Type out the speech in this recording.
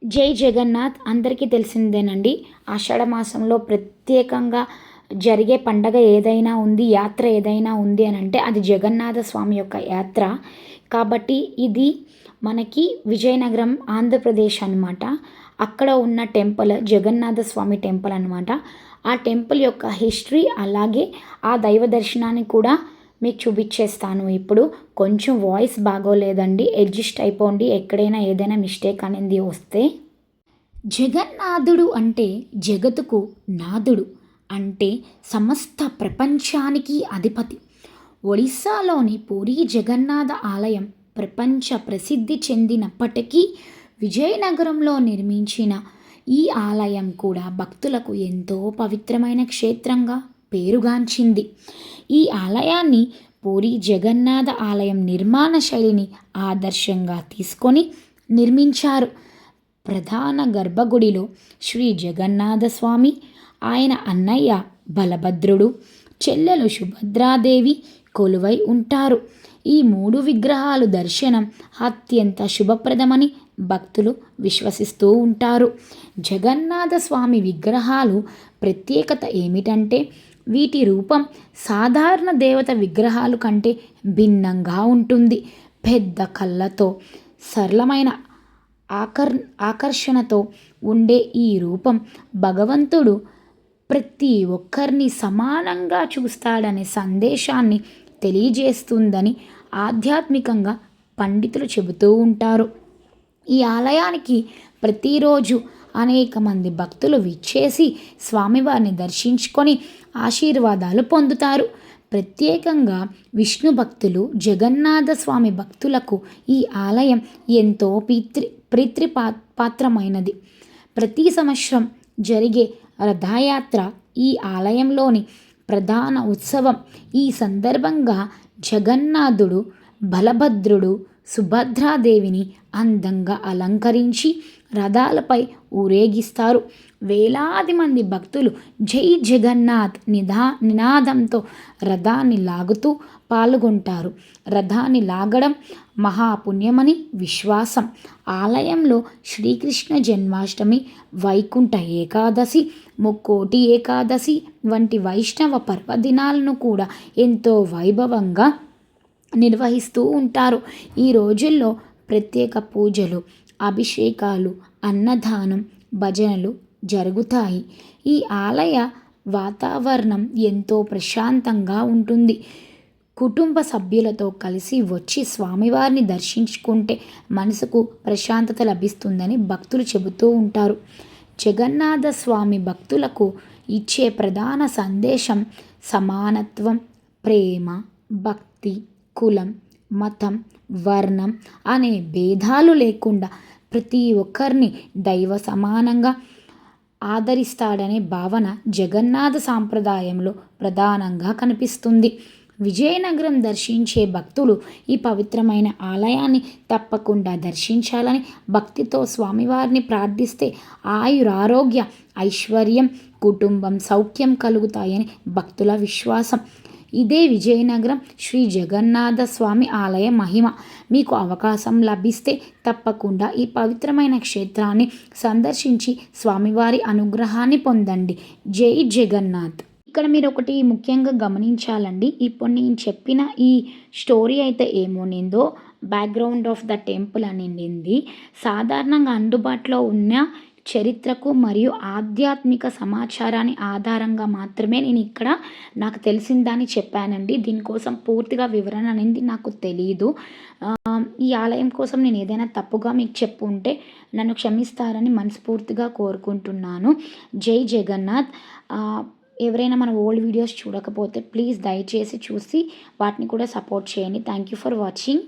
జై జగన్నాథ్ అందరికీ తెలిసిందేనండి. ఆషాఢ మాసంలో ప్రత్యేకంగా జరిగే పండగ ఏదైనా ఉంది, యాత్ర ఏదైనా ఉంది అని అంటే అది జగన్నాథ స్వామి యొక్క యాత్ర. కాబట్టి ఇది మనకి విజయనగరం ఆంధ్రప్రదేశ్ అనమాట. అక్కడ ఉన్న టెంపుల్ జగన్నాథ స్వామి టెంపుల్ అనమాట. ఆ టెంపుల్ యొక్క హిస్టరీ అలాగే ఆ దైవ దర్శనాన్ని కూడా మీకు చూపించేస్తాను. ఇప్పుడు కొంచెం వాయిస్ బాగోలేదండి, అడ్జస్ట్ అయిపోండి ఎక్కడైనా ఏదైనా మిస్టేక్ అనేది వస్తే. జగన్నాథుడు అంటే జగతుకు నాథుడు, అంటే సమస్త ప్రపంచానికి అధిపతి. ఒడిస్సాలోని పూరీ జగన్నాథ ఆలయం ప్రపంచ ప్రసిద్ధి చెందినప్పటికీ విజయనగరంలో నిర్మించిన ఈ ఆలయం కూడా భక్తులకు ఎంతో పవిత్రమైన క్షేత్రంగా పేరుగాంచింది. ఈ ఆలయాన్ని పూరీ జగన్నాథ ఆలయం నిర్మాణ శైలిని ఆదర్శంగా తీసుకొని నిర్మించారు. ప్రధాన గర్భగుడిలో శ్రీ జగన్నాథ స్వామి, ఆయన అన్నయ్య బలభద్రుడు, చెల్లెలు సుభద్రాదేవి కొలువై ఉంటారు. ఈ మూడు విగ్రహాలు దర్శనం అత్యంత శుభప్రదమని భక్తులు విశ్వసిస్తూ ఉంటారు. జగన్నాథ స్వామి విగ్రహాలు ప్రత్యేకత ఏమిటంటే వీటి రూపం సాధారణ దేవత విగ్రహాలు కంటే భిన్నంగా ఉంటుంది. పెద్ద కళ్ళతో సరళమైన ఆకర్షణతో ఉండే ఈ రూపం భగవంతుడు ప్రతి ఒక్కరిని సమానంగా చూస్తాడనే సందేశాన్ని తెలియజేస్తుందని ఆధ్యాత్మికంగా పండితులు చెబుతూ ఉంటారు. ఈ ఆలయానికి ప్రతిరోజు అనేక మంది భక్తులు విచ్చేసి స్వామివారిని దర్శించుకొని ఆశీర్వాదాలు పొందుతారు. ప్రత్యేకంగా విష్ణు భక్తులు, జగన్నాథ స్వామి భక్తులకు ఈ ఆలయం ఎంతో పాత్రమైనది. ప్రతి సంవత్సరం జరిగే రథయాత్ర ఈ ఆలయంలోని ప్రధాన ఉత్సవం. ఈ సందర్భంగా జగన్నాథుడు, బలభద్రుడు, సుభద్రాదేవిని అందంగా అలంకరించి రథాలపై ఊరేగిస్తారు. వేలాది మంది భక్తులు జై జగన్నాథ్ నినాదంతో రథాన్ని లాగుతూ పాల్గొంటారు. రథాన్ని లాగడం మహాపుణ్యమని విశ్వాసం. ఆలయంలో శ్రీకృష్ణ జన్మాష్టమి, వైకుంఠ ఏకాదశి, ముక్కోటి ఏకాదశి వంటి వైష్ణవ పర్వదినాలను కూడా ఎంతో వైభవంగా నిర్వహిస్తూ ఉంటారు. ఈ రోజుల్లో ప్రత్యేక పూజలు, అభిషేకాలు, అన్నదానం, భజనలు జరుగుతాయి. ఈ ఆలయ వాతావరణం ఎంతో ప్రశాంతంగా ఉంటుంది. కుటుంబ సభ్యులతో కలిసి వచ్చి స్వామివారిని దర్శించుకుంటే మనసుకు ప్రశాంతత లభిస్తుందని భక్తులు చెబుతూ ఉంటారు. జగన్నాథ స్వామి భక్తులకు ఇచ్చే ప్రధాన సందేశం సమానత్వం, ప్రేమ, భక్తి, కులం, మతం, వర్ణం అనే భేదాలు లేకుండా ప్రతి ఒక్కరిని దైవ సమానంగా ఆదరిస్తాడనే భావన జగన్నాథ సాంప్రదాయంలో ప్రధానంగా కనిపిస్తుంది. విజయనగరం దర్శించే భక్తులు ఈ పవిత్రమైన ఆలయాన్ని తప్పకుండా దర్శించాలని భక్తితో స్వామివారిని ప్రార్థిస్తే ఆయురారోగ్య, ఐశ్వర్యం, కుటుంబం సౌఖ్యం కలుగుతాయని భక్తుల విశ్వాసం. ఇదే విజయనగరం శ్రీ జగన్నాథ స్వామి ఆలయ మహిమ. మీకు అవకాశం లభిస్తే తప్పకుండా ఈ పవిత్రమైన క్షేత్రాన్ని సందర్శించి స్వామివారి అనుగ్రహాన్ని పొందండి. జై జగన్నాథ్. ఇక్కడ మీరు ఒకటి ముఖ్యంగా గమనించాలండి. ఇప్పుడు నేను చెప్పిన ఈ స్టోరీ అయితే ఏమోనిందో బ్యాక్గ్రౌండ్ ఆఫ్ ద టెంపుల్ అనింది సాధారణంగా అందుబాటులో ఉన్న చరిత్రకు మరియు ఆధ్యాత్మిక సమాచారాన్ని ఆధారంగా మాత్రమే నేను ఇక్కడ నాకు తెలిసిన దాన్ని చెప్పానండి. దీనికోసం పూర్తిగా వివరణ అనేది నాకు తెలియదు. ఈ ఆలయం కోసం నేను ఏదైనా తప్పుగా మీకు చెప్పుంటే నన్ను క్షమిస్తారని మనస్ఫూర్తిగా కోరుకుంటున్నాను. జై జగన్నాథ్. ఎవరైనా మన ఓల్డ్ వీడియోస్ చూడకపోతే ప్లీజ్ దయచేసి చూసి వాటిని కూడా సపోర్ట్ చేయండి. Thank you for watching.